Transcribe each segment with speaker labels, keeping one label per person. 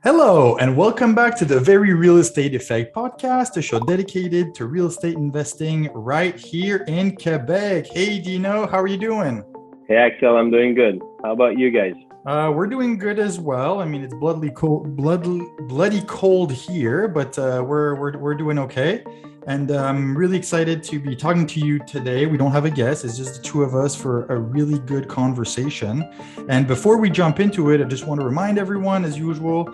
Speaker 1: Hello, and welcome back to the Very Real Estate Effect podcast, a show dedicated to real estate investing right here in Quebec. Hey, Dino, how are you doing?
Speaker 2: Hey Axel, I'm doing good. How about you guys?
Speaker 1: We're doing good as well. I mean, it's bloody cold here, but we're doing okay. And I'm really excited to be talking to you today. We don't have a guest; it's just the two of us for a really good conversation. And before we jump into it, I just want to remind everyone, as usual,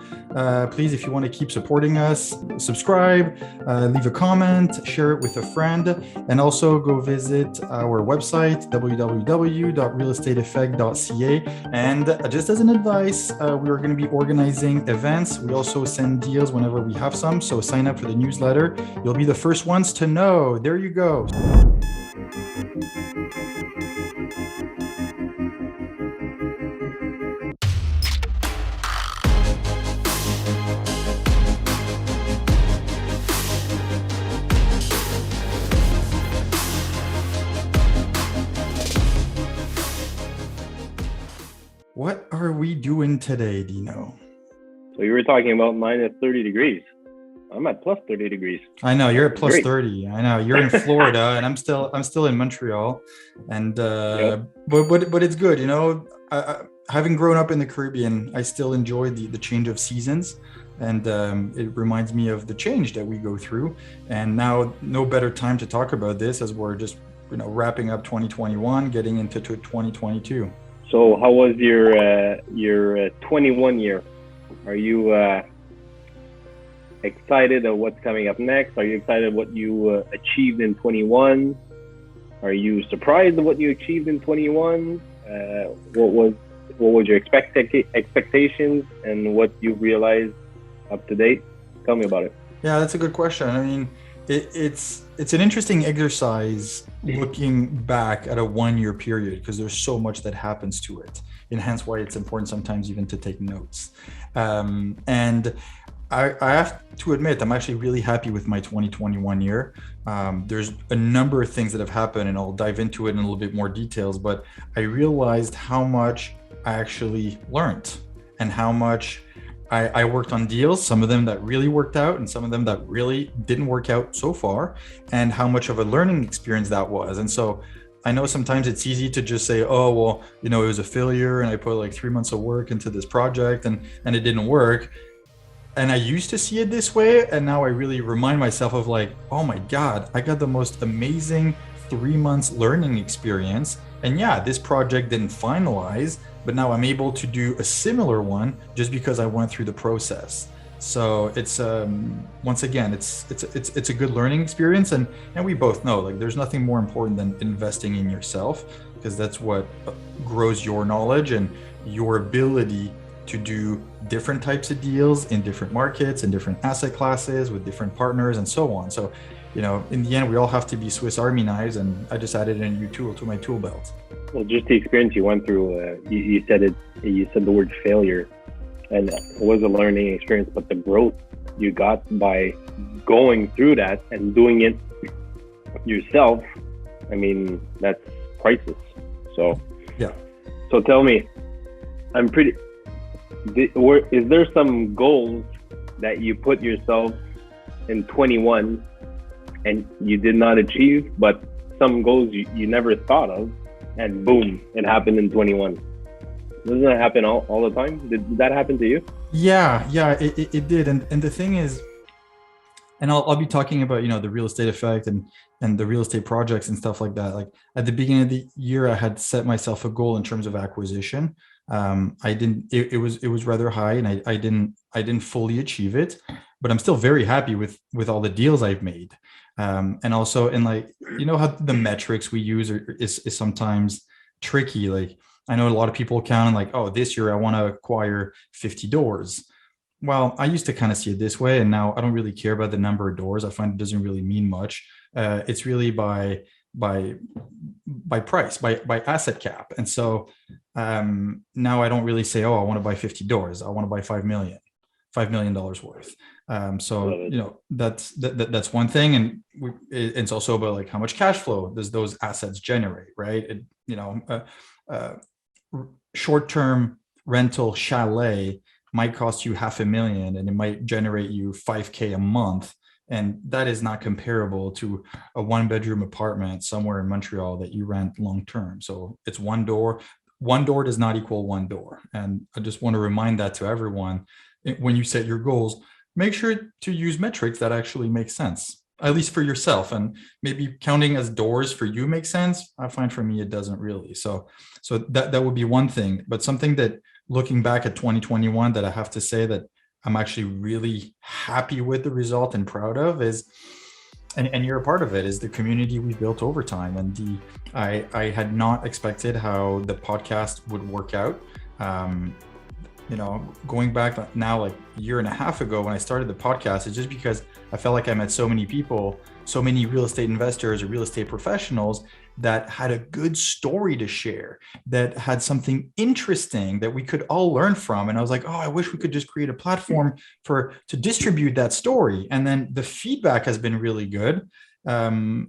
Speaker 1: please, if you want to keep supporting us, subscribe, leave a comment, share it with a friend, and also go visit our website www.realestateeffect.ca. And just as an advice, we are going to be organizing events. We also send deals whenever we have some. So sign up for the newsletter. You'll be the first ones to know. There you go. What are we doing today, Dino?
Speaker 2: So you were talking about minus 30 degrees. I'm at plus 30 degrees.
Speaker 1: I know you're at plus
Speaker 2: Great.
Speaker 1: 30. I know you're in Florida, and I'm still in Montreal, and
Speaker 2: Yep.
Speaker 1: but it's good. Having grown up in the Caribbean, I still enjoy the change of seasons, and it reminds me of the change that we go through. And now, no better time to talk about this as we're just wrapping up 2021, getting into 2022.
Speaker 2: So how was your 21 year? Are you excited of what's coming up next? Are you excited what you achieved in 21? Are you surprised of what you achieved in 21? What was your expectations and what you realized up to date? Tell me about it.
Speaker 1: Yeah, that's a good question. I mean, it's an interesting exercise looking back at a 1 year period because there's so much that happens to it, and hence why it's important sometimes even to take notes. And I have to admit, I'm actually really happy with my 2021 year. There's a number of things that have happened, and I'll dive into it in a little bit more details, but I realized how much I actually learned and how much I worked on deals, some of them that really worked out and some of them that really didn't work out so far, and how much of a learning experience that was. And so I know sometimes it's easy to just say, oh, well, it was a failure and I put like 3 months of work into this project and it didn't work. And I used to see it this way. And now I really remind myself of like, oh my God, I got the most amazing 3 months learning experience. And yeah, this project didn't finalize, but now I'm able to do a similar one just because I went through the process. So it's once again, it's a good learning experience, and we both know like there's nothing more important than investing in yourself, because that's what grows your knowledge and your ability to do different types of deals in different markets and different asset classes with different partners and so on. So in the end, we all have to be Swiss Army knives, and I just added a new tool to my tool belt.
Speaker 2: Well, just the experience you went through, you said it. You said the word failure, and it was a learning experience. But the growth you got by going through that and doing it yourself, I mean, that's priceless. So
Speaker 1: yeah.
Speaker 2: So tell me, is there some goals that you put yourself in 21 and you did not achieve, but some goals you never thought of, and boom, it happened in 21? Doesn't that happen all the time? Did that happen to you?
Speaker 1: Yeah, it did. And the thing is, and I'll be talking about, the real estate effect and the real estate projects and stuff like that. Like at the beginning of the year, I had set myself a goal in terms of acquisition. It was rather high, and I didn't fully achieve it, but I'm still very happy with all the deals I've made. And also, and like, how the metrics we use is sometimes tricky. Like I know a lot of people count like, oh, this year I want to acquire 50 doors. Well, I used to kind of see it this way, and now I don't really care about the number of doors. I find it doesn't really mean much. It's really by price, by asset cap. And so now I don't really say, oh, I want to buy 50 doors. I want to buy $5 million worth. So that's one thing, and it's also about like how much cash flow does those assets generate, right? Short-term rental chalet might cost you $500,000 and it might generate you 5K a month. And that is not comparable to a 1-bedroom apartment somewhere in Montreal that you rent long term. So it's one door. One door does not equal one door. And I just want to remind that to everyone. When you set your goals, make sure to use metrics that actually make sense, at least for yourself. And maybe counting as doors for you makes sense. I find for me, it doesn't really. So that would be one thing. But something that, looking back at 2021, that I have to say that I'm actually really happy with the result and proud of is, and you're a part of it, is the community we built over time. And I had not expected how the podcast would work out. Going back now like a year and a half ago when I started the podcast, it's just because I felt like I met so many people, so many real estate investors or real estate professionals that had a good story to share, that had something interesting that we could all learn from. And I was like, oh, I wish we could just create a platform to distribute that story. And then the feedback has been really good.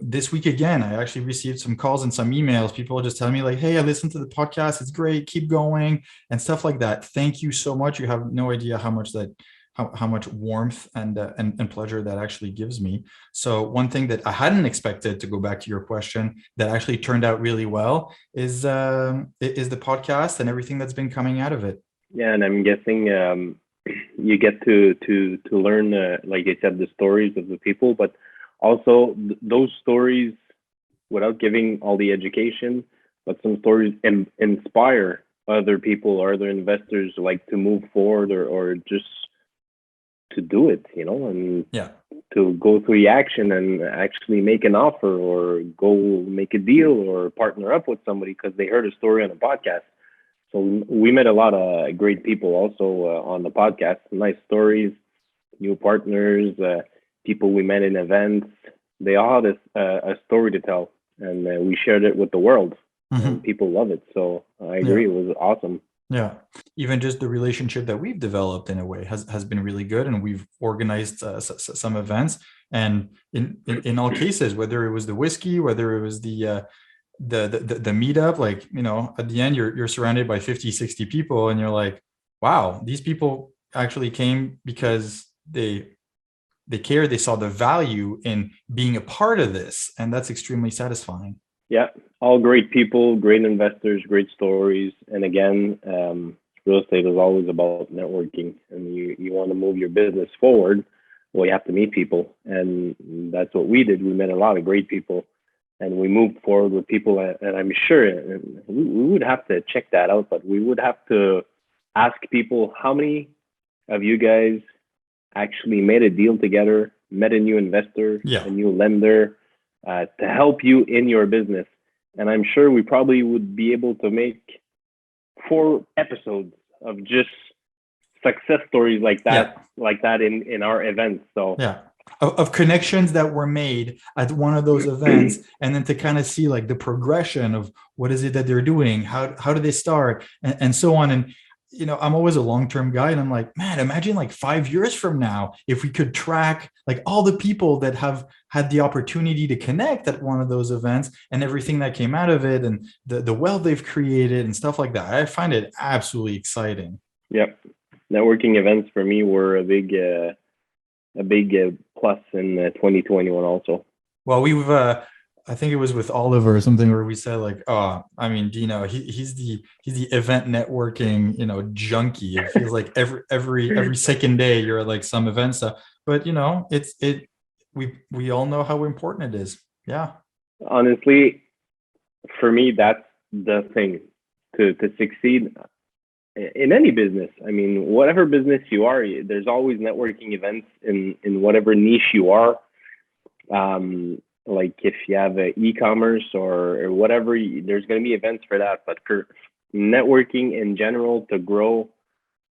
Speaker 1: This week again, I actually received some calls and some emails. People are just telling me like, hey, I listened to the podcast. It's great. Keep going and stuff like that. Thank you so much. You have no idea how much warmth and pleasure that actually gives me. So one thing that I hadn't expected, to go back to your question, that actually turned out really well is the podcast and everything that's been coming out of it.
Speaker 2: Yeah, and I'm guessing you get to learn, like I said, the stories of the people, but also those stories, without giving all the education, but some stories inspire other people or other investors like to move forward or just to do it, and to go through the action and actually make an offer or go make a deal or partner up with somebody because they heard a story on a podcast. So we met a lot of great people also on the podcast, nice stories, new partners, people we met in events. They all had a story to tell, and we shared it with the world, and people love it. So I agree, it was awesome.
Speaker 1: Yeah, even just the relationship that we've developed in a way has been really good, and we've organized some events. And in all cases, whether it was the whiskey, whether it was the meetup, like, at the end you're surrounded by 50, 60 people, and you're like, wow, these people actually came because they cared, they saw the value in being a part of this, and that's extremely satisfying.
Speaker 2: Yeah, all great people, great investors, great stories. And again, real estate is always about networking, and you want to move your business forward. Well, you have to meet people, and that's what we did. We met a lot of great people, and we moved forward with people. And I'm sure we would have to check that out, but we would have to ask people, how many of you guys actually made a deal together, met a new investor, a new lender, to help you in your business. And I'm sure we probably would be able to make 4 episodes of just success stories like that, in our events. So
Speaker 1: of connections that were made at one of those events, and then to kind of see like the progression of what is it that they're doing, how do they start, and so on. And I'm always a long-term guy, and I'm like, man, imagine like 5 years from now, if we could track like all the people that have had the opportunity to connect at one of those events and everything that came out of it, and the wealth they've created and stuff like that. I find it absolutely exciting.
Speaker 2: Yep. Networking events for me were a big plus in 2021 also.
Speaker 1: Well, we've I think it was with Oliver or something where we said like, oh, I mean, Dino, he's the event networking, junkie. It feels like every second day you're at like some event stuff. But we all know how important it is. Yeah.
Speaker 2: Honestly, for me, that's the thing to succeed in any business. I mean, whatever business you are, there's always networking events in whatever niche you are. Like if you have e-commerce or whatever, there's going to be events for that. But for networking in general to grow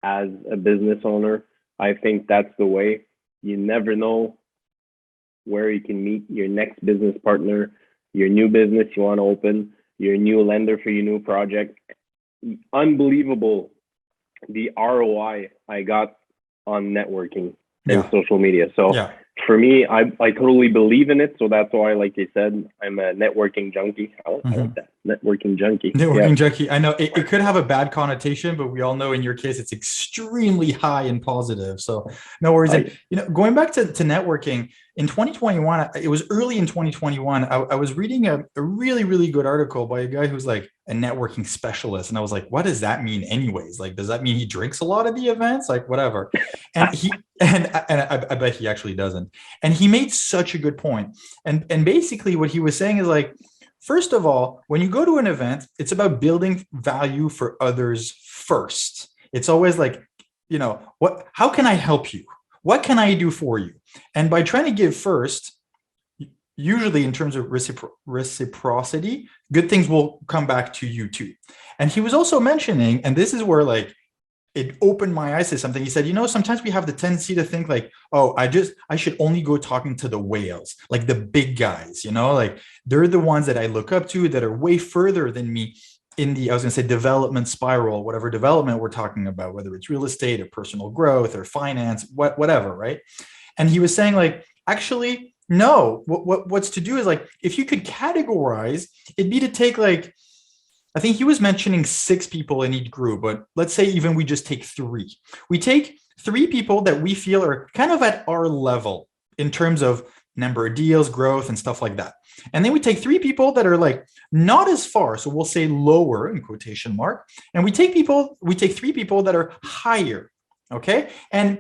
Speaker 2: as a business owner, I think that's the way. You never know where you can meet your next business partner, your new business you want to open, your new lender for your new project. Unbelievable the ROI I got on networking and social media. So for me, I totally believe in it. So that's why, like you said, I'm a networking junkie. I like that. Networking junkie.
Speaker 1: Networking
Speaker 2: Yeah.
Speaker 1: junkie. I know it could have a bad connotation, but we all know in your case it's extremely high and positive. So no worries. And
Speaker 2: I,
Speaker 1: going back to networking in 2021, it was early in 2021. I was reading a really, really good article by a guy who's like a networking specialist. And I was like, what does that mean anyways? Like, does that mean he drinks a lot of the events? Like, whatever. And I bet he actually doesn't. And he made such a good point. And basically what he was saying is like, first of all, when you go to an event, it's about building value for others first. It's always like, how can I help you? What can I do for you? And by trying to give first, usually in terms of reciprocity, good things will come back to you too. And he was also mentioning, and this is where like it opened my eyes to something. He said, sometimes we have the tendency to think like, oh, I should only go talking to the whales, like the big guys, like they're the ones that I look up to that are way further than me in the, I was going to say development spiral, whatever development we're talking about, whether it's real estate or personal growth or finance, whatever. Right. And he was saying like, actually, no, what's to do is like, if you could categorize, it'd be to take like, I think he was mentioning 6 people in each group, but let's say even we just take 3. We take 3 people that we feel are kind of at our level in terms of number of deals, growth, and stuff like that. And then we take 3 people that are like not as far. So we'll say lower in quotation mark. And we take 3 people that are higher. Okay. And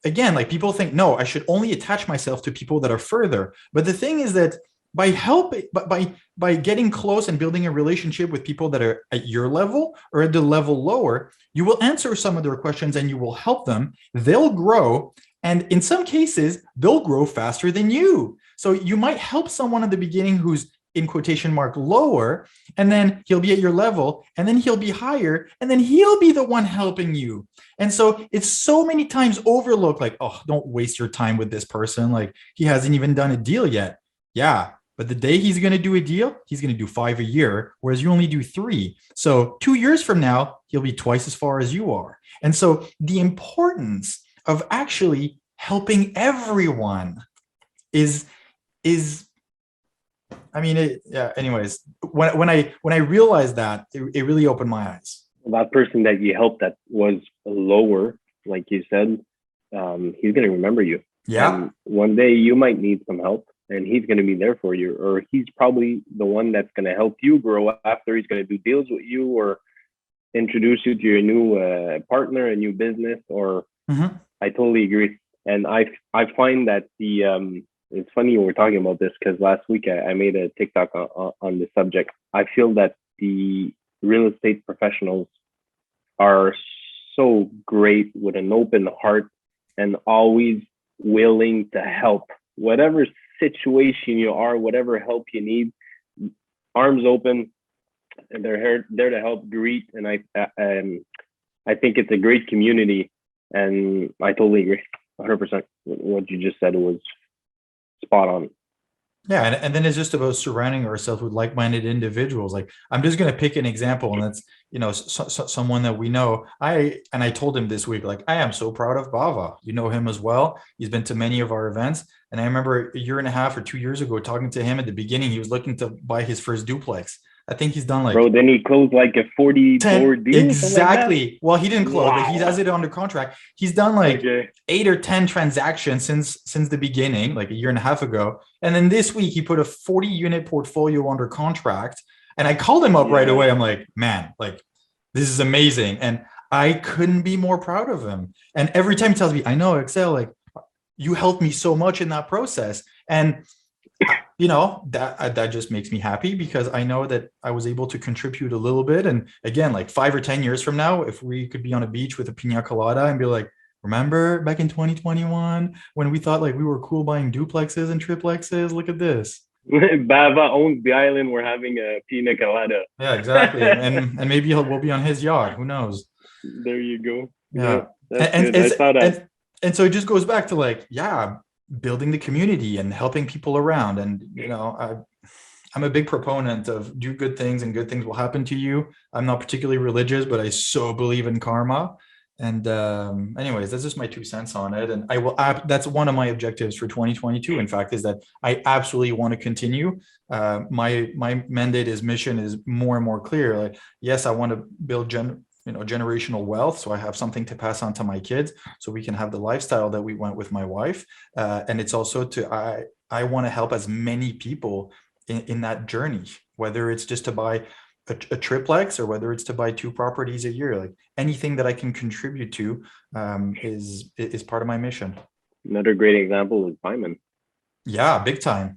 Speaker 1: again, like people think, no, I should only attach myself to people that are further. But the thing is that by getting close and building a relationship with people that are at your level or at the level lower, you will answer some of their questions and you will help them. They'll grow. And in some cases, they'll grow faster than you. So you might help someone at the beginning who's in quotation mark lower, and then he'll be at your level, and then he'll be higher, and then he'll be the one helping you. And so it's so many times overlooked, like, oh, don't waste your time with this person. Like he hasn't even done a deal yet. Yeah. But the day he's going to do a deal, he's going to do 5 a year, whereas you only do 3. So 2 years from now, he'll be twice as far as you are. And so the importance of actually helping everyone is I mean, anyways, when I realized that, it really opened my eyes.
Speaker 2: That person that you helped that was lower, like you said, he's going to remember you.
Speaker 1: Yeah.
Speaker 2: And one day you might need some help. And he's going to be there for you, or he's probably the one that's going to help you grow after. He's going to do deals with you or introduce you to your new partner, a new business. Or I totally agree. And I find that it's funny we're talking about this because last week I made a TikTok on the subject. I feel that the real estate professionals are so great with an open heart and always willing to help. Whatever situation you are, whatever help you need, arms open, and they're there to help, greet. And I think it's a great community, and I totally agree 100%. What you just said was spot on.
Speaker 1: Yeah, and then it's just about surrounding ourselves with like-minded individuals. Like I'm just going to pick an example, and that's someone that we know. I told him this week, like I am so proud of Bava. You know him as well. He's been to many of our events, and I remember a year and a half or 2 years ago talking to him at the beginning. He was looking to buy his first duplex. I think he's done like
Speaker 2: bro. Then he closed like a 40-door deal.
Speaker 1: Exactly.
Speaker 2: Like
Speaker 1: well, he didn't close, but he has it under contract. He's done like 8 or 10 transactions since the beginning, like a year and a half ago. And then this week he put a 40-unit portfolio under contract. And I called him up right away. I'm like, man, like this is amazing. And I couldn't be more proud of him. And every time he tells me, I know, Axel, like you helped me so much in that process. And that just makes me happy because I know that I was able to contribute a little bit. And again, like 5 or 10 years from now, if we could be on a beach with a pina colada and be like, remember back in 2021 when we thought like we were cool buying duplexes and triplexes? Look at this.
Speaker 2: Bava owns the island. We're having a pina colada.
Speaker 1: Yeah, exactly. and maybe we'll be on his yacht. Who knows?
Speaker 2: There you go.
Speaker 1: Yeah. And so it just goes back to like, building the community and helping people around. And, I'm a big proponent of do good things and good things will happen to you. I'm not particularly religious, but I so believe in karma. And anyways, that's just my 2 cents on it. And that's one of my objectives for 2022. In fact, is that I absolutely want to continue. My mandate is mission is more and more clear. Like, yes, I want to build generational wealth, so I have something to pass on to my kids, so we can have the lifestyle that we went with my wife. And it's also I want to help as many people in that journey, whether it's just to buy a triplex or whether it's to buy 2 properties a year. Like anything that I can contribute to is part of my mission.
Speaker 2: Another great example is Simon.
Speaker 1: Yeah, big time.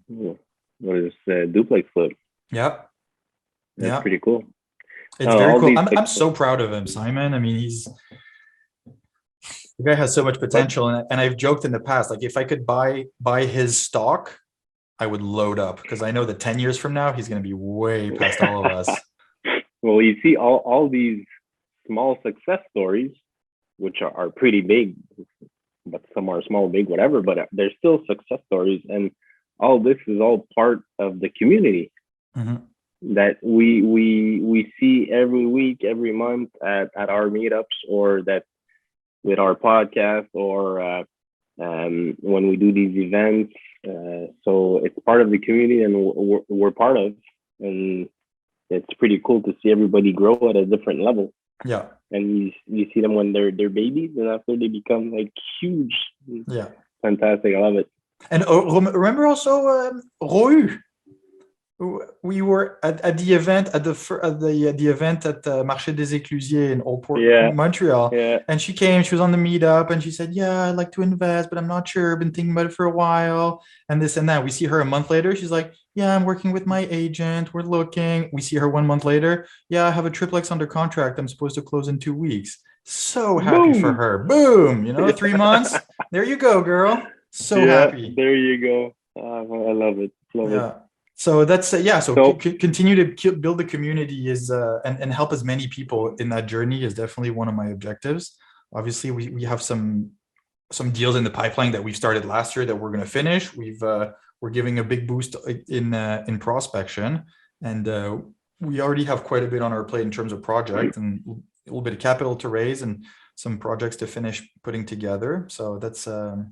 Speaker 2: What is duplex flip?
Speaker 1: Yep.
Speaker 2: That's pretty cool.
Speaker 1: It's very cool. I'm so proud of him, Simon. I mean, the guy has so much potential, and I've joked in the past, like if I could buy his stock, I would load up, because I know that 10 years from now he's going to be way past all of us.
Speaker 2: Well, you see all these small success stories, which are pretty big, but some are small, big, whatever, but they're still success stories. And all this is all part of the community that we see every week, every month at our meetups, or that with our podcast, or when we do these events. So it's part of the community, and we're part of, and it's pretty cool to see everybody grow at a different level.
Speaker 1: Yeah.
Speaker 2: And you see them when they're babies, and after they become like huge.
Speaker 1: Yeah.
Speaker 2: Fantastic. I love it.
Speaker 1: And remember also Rohu? We were at the event at the event at the Marché des Éclusiers in Old Port, Montreal.
Speaker 2: Yeah.
Speaker 1: And she came, she was on the meetup, and she said, yeah, I'd like to invest, but I'm not sure. I've been thinking about it for a while, and this and that. We see her a month later. She's like, yeah, I'm working with my agent. We're looking. We see her 1 month later. Yeah, I have a triplex under contract. I'm supposed to close in 2 weeks. So happy for her. Boom. 3 months. There you go, girl. So happy.
Speaker 2: There you go. I love it. Love it.
Speaker 1: So that's So continue to build the community and help as many people in that journey is definitely one of my objectives. Obviously, we have some deals in the pipeline that we started last year that we're going to finish. We're giving a big boost in prospection, and we already have quite a bit on our plate in terms of project and a little bit of capital to raise and some projects to finish putting together. So that's a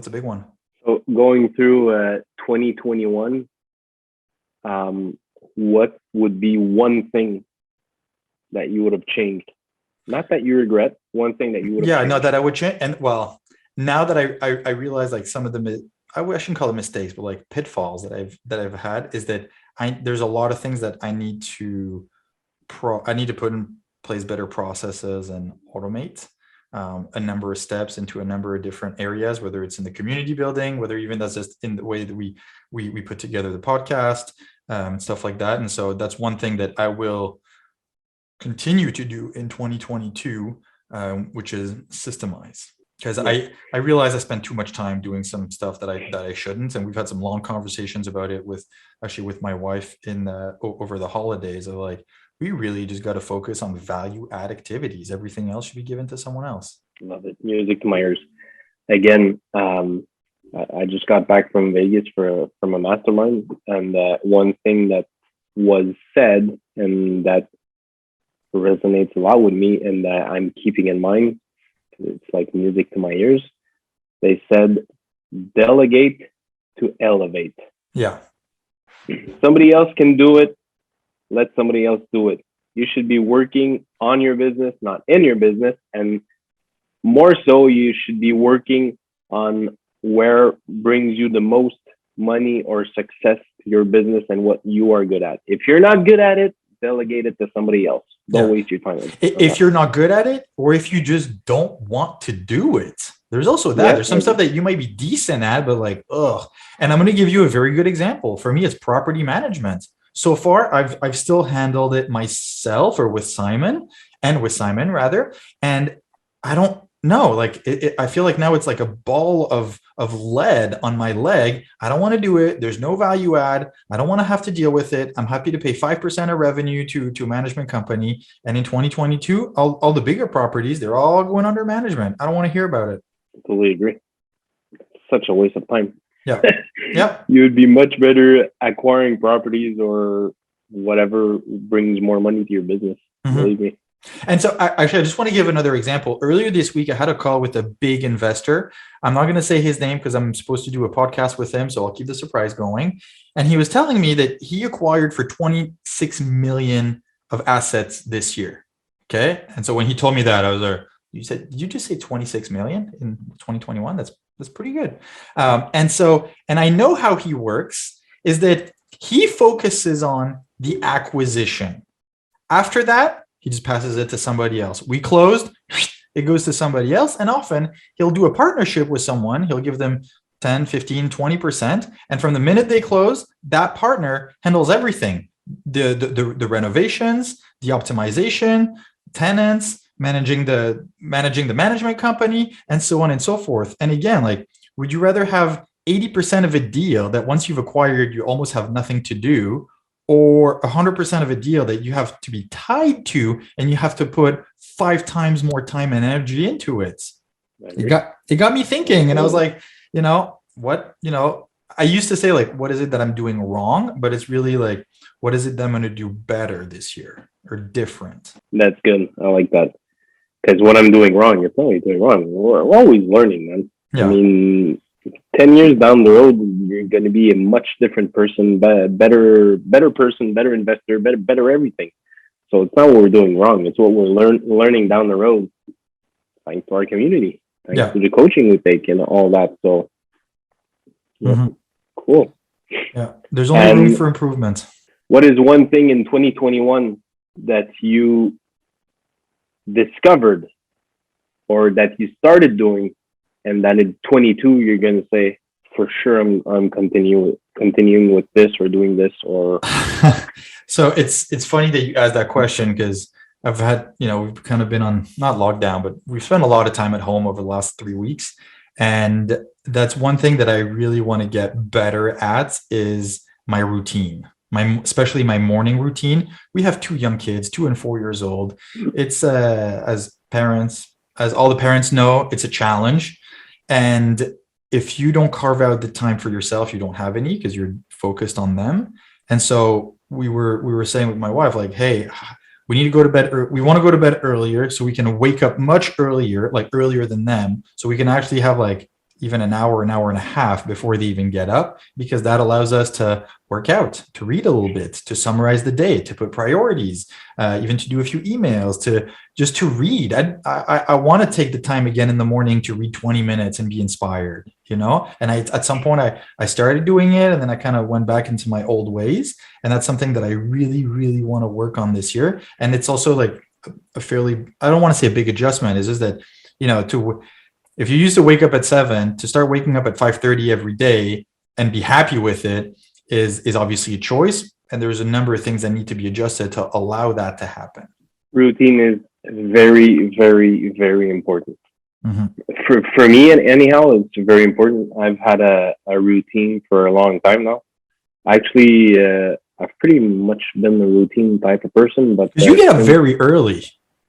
Speaker 1: big one.
Speaker 2: So going through 2021. What would be one thing that you would have changed? Not that you regret, one thing that you would have changed.
Speaker 1: No, that I would change. And well, now that I realize like some of the, I shouldn't call it mistakes, but like pitfalls that I've had, is that there's a lot of things that I need to put in place better processes and automate a number of steps into a number of different areas, whether it's in the community building, whether even that's just in the way that we put together the podcast, stuff like that. And so that's one thing that I will continue to do in 2022, which is systemize. Because I realize I spend too much time doing some stuff that I shouldn't, and we've had some long conversations about it with my wife over the holidays. Of like, we really just got to focus on value add activities. Everything else should be given to someone else.
Speaker 2: Love it. Music to my ears. Again, I just got back from Vegas from a mastermind, and one thing that was said and that resonates a lot with me, and that I'm keeping in mind, it's like music to my ears. They said, delegate to elevate.
Speaker 1: Yeah.
Speaker 2: Somebody else can do it. Let somebody else do it. You should be working on your business, not in your business. And more so, you should be working on where brings you the most money or success to your business and what you are good at. If you're not good at it, delegate it to somebody else. Don't waste your time.
Speaker 1: If you're not good at it, or if you just don't want to do it, there's also that. There's some stuff that you might be decent at, but like, ugh. And I'm going to give you a very good example. For me, it's property management. So far, I've still handled it myself, or with Simon rather. And I don't know, like I feel like now it's like a ball of lead on my leg. I don't want to do it. There's no value add. I don't want to have to deal with it. I'm happy to pay 5% of revenue to a management company. And in 2022, all the bigger properties, they're all going under management. I don't want to hear about it.
Speaker 2: Totally agree. Such a waste of time.
Speaker 1: Yeah. Yeah.
Speaker 2: You would be much better acquiring properties or whatever brings more money to your business. Believe me.
Speaker 1: And so, actually, I just want to give another example. Earlier this week, I had a call with a big investor. I'm not going to say his name because I'm supposed to do a podcast with him, so I'll keep the surprise going. And he was telling me that he acquired for 26 million of assets this year. Okay, and so when he told me that, I was like, "You said, did you just say 26 million in 2021? That's pretty good." And I know how he works is that he focuses on the acquisition. After that, he just passes it to somebody else. We closed, it goes to somebody else. And often he'll do a partnership with someone. He'll give them 10, 15, 20%. And from the minute they close, that partner handles everything. The renovations, the optimization, tenants, managing the management company, and so on and so forth. And again, like, would you rather have 80% of a deal that once you've acquired, you almost have nothing to do, or 100% of a deal that you have to be tied to and you have to put 5 times more time and energy into it? It got me thinking, and I was like, I used to say, like, what is it that I'm doing wrong? But it's really like, what is it that I'm going to do better this year or different?
Speaker 2: That's good. I like that. Because what I'm doing wrong, you're probably doing wrong. We're always learning, man.
Speaker 1: Yeah.
Speaker 2: I mean, 10 years down the road, you're going to be a much different person, better person, better investor, better everything. So it's not what we're doing wrong. It's what we're learning down the road, thanks to our community, thanks to the coaching we take and all that. So, cool.
Speaker 1: Yeah, there's only room for improvement.
Speaker 2: What is one thing in 2021 that you discovered or that you started doing, and then in 22 you're going to say, for sure I'm continuing with this or doing this? Or
Speaker 1: So it's funny that you asked that question, because I've had, we've kind of been on, not lockdown, but we've spent a lot of time at home over the last 3 weeks. And that's one thing that I really want to get better at is my routine, especially my morning routine. We have 2 young kids, 2 and 4 years old. It's as all the parents know, it's a challenge. And if you don't carve out the time for yourself, you don't have any, because you're focused on them. And so we were saying with my wife, like, hey, we need to go to bed. We want to go to bed earlier so we can wake up much earlier, like earlier than them. So we can actually have like even an hour and a half before they even get up, because that allows us to work out, to read a little bit, to summarize the day, to put priorities, even to do a few emails, to read. I want to take the time again in the morning to read 20 minutes and be inspired, And at some point I started doing it, and then I kind of went back into my old ways. And that's something that I really, really want to work on this year. And it's also like a fairly, I don't want to say a big adjustment. It's just that, if you used to wake up at 7, to start waking up at 5:30 every day and be happy with it is obviously a choice. And there's a number of things that need to be adjusted to allow that to happen.
Speaker 2: Routine is very, very, very important.
Speaker 1: Mm-hmm.
Speaker 2: For me, and anyhow, it's very important. I've had a routine for a long time now. Actually, I've pretty much been the routine type of person. But
Speaker 1: you get up very early.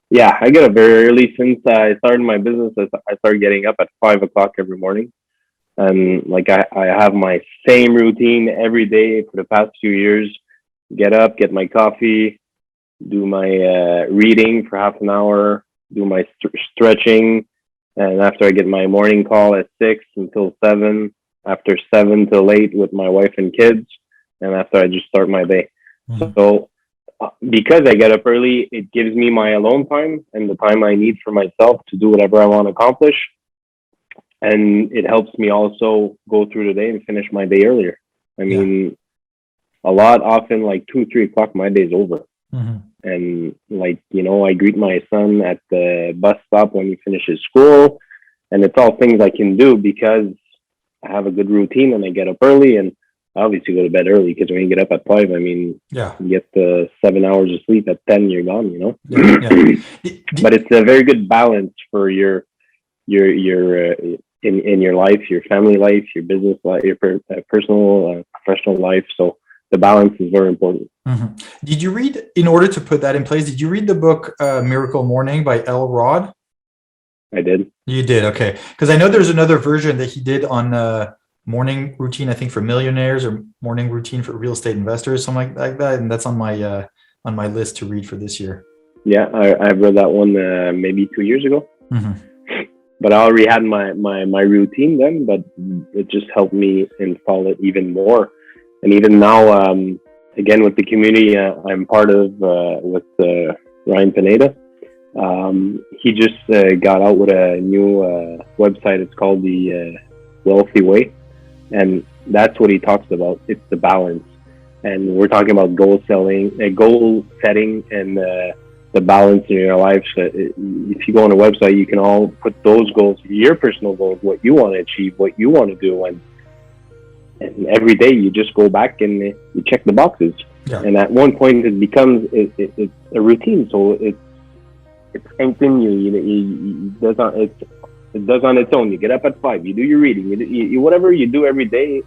Speaker 2: Yeah, I get up very early. Since I started my business, I started getting up at 5 o'clock every morning. And like I have my same routine every day for the past few years. Get up, get my coffee, do my reading for half an hour, do my stretching. And after I get my morning call at 6 until 7, after 7 till 8 with my wife and kids. And after I just start my day. Mm-hmm. So because I get up early, it gives me my alone time and the time I need for myself to do whatever I want to accomplish. And it helps me also go through the day and finish my day earlier. I mean, often like 2, 3 o'clock, my day's over. Mm-hmm. And like, I greet my son at the bus stop when he finishes school. And it's all things I can do because I have a good routine and I get up early, and I obviously go to bed early, because when you get up at 5, you get the 7 hours of sleep. At 10, you're gone, But it's a very good balance for your in your life, your family life, your business life, your personal, professional life. So the balance is very important.
Speaker 1: Mm-hmm. Did you read, in order to put that in place, did you read the book Miracle Morning by L. Rod?
Speaker 2: I did.
Speaker 1: You did? Okay. Because I know there's another version that he did on morning routine, I think, for millionaires, or morning routine for real estate investors, something like that. And that's on my list to read for this year.
Speaker 2: Yeah, I read that one maybe 2 years ago.
Speaker 1: Mhm.
Speaker 2: But I already had my routine then, but it just helped me install it even more. And even now, again, with the community I'm part of with Ryan Pineda, he just got out with a new website. It's called the Wealthy Way. And that's what he talks about. It's the balance. And we're talking about goal setting, and the balance in your life. So if you go on a website, you can all put those goals, your personal goals, what you want to achieve, what you want to do, and every day you just go back and you check the boxes.
Speaker 1: Yeah.
Speaker 2: And at one point it becomes it's a routine. So it's something it does on its own. You get up at 5, you do your reading, you whatever you do every day.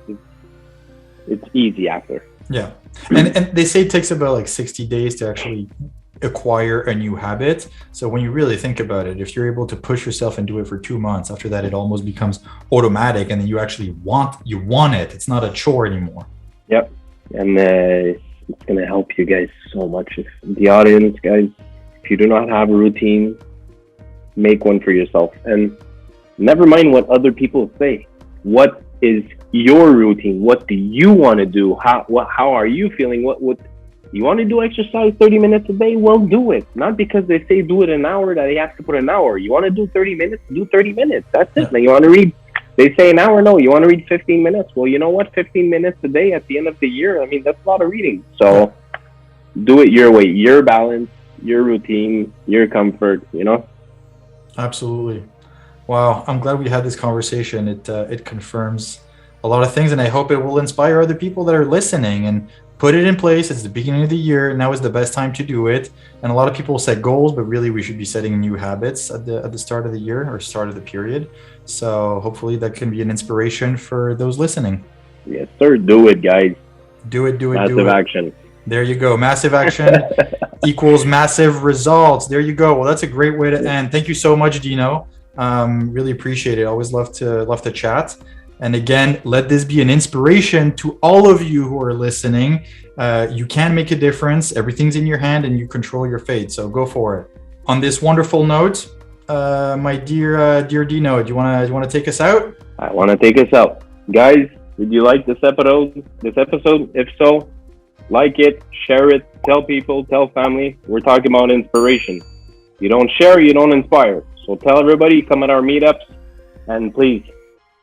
Speaker 2: It's easy after.
Speaker 1: Yeah. And they say it takes about like 60 days to actually acquire a new habit. So when you really think about it, if you're able to push yourself and do it for 2 months, after that it almost becomes automatic, and then you actually want it. It's not a chore anymore.
Speaker 2: Yep. And it's going to help you guys so much. If the audience, guys, if you do not have a routine, make one for yourself. And never mind what other people say. What is your routine? What do you want to do? How are you feeling? What you want to do? Exercise 30 minutes a day? Well, do it. Not because they say do it an hour that you have to put an hour. You want to do 30 minutes? Do 30 minutes. That's it. Now, you want to read? They say an hour. No, you want to read 15 minutes? Well, you know what? 15 minutes a day at the end of the year. I mean, that's a lot of reading. So do it your way, your balance, your routine, your comfort.
Speaker 1: Absolutely. Wow. I'm glad we had this conversation. It confirms a lot of things, and I hope it will inspire other people that are listening and put it in place. It's the beginning of the year. Now is the best time to do it. And a lot of people set goals, but really we should be setting new habits at the start of the year or start of the period. So hopefully that can be an inspiration for those listening.
Speaker 2: Yes, sir. Do it, guys.
Speaker 1: Do it.
Speaker 2: Massive action.
Speaker 1: There you go. Massive action equals massive results. There you go. Well, that's a great way to end. Thank you so much, Dino. Really appreciate it. Always love to chat. And again, let this be an inspiration to all of you who are listening. You can make a difference. Everything's in your hand, and you control your fate. So go for it. On this wonderful note, my dear Dino, do you want to take us out?
Speaker 2: I want to take us out, guys. Did you like this episode? If so, like it, share it, tell people, tell family. We're talking about inspiration. You don't share, you don't inspire. So tell everybody, come at our meetups, and please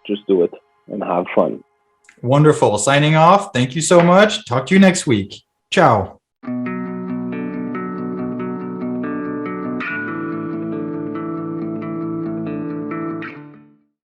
Speaker 2: just do it and have fun.
Speaker 1: Wonderful. Signing off. Thank you so much. Talk to you next week. Ciao.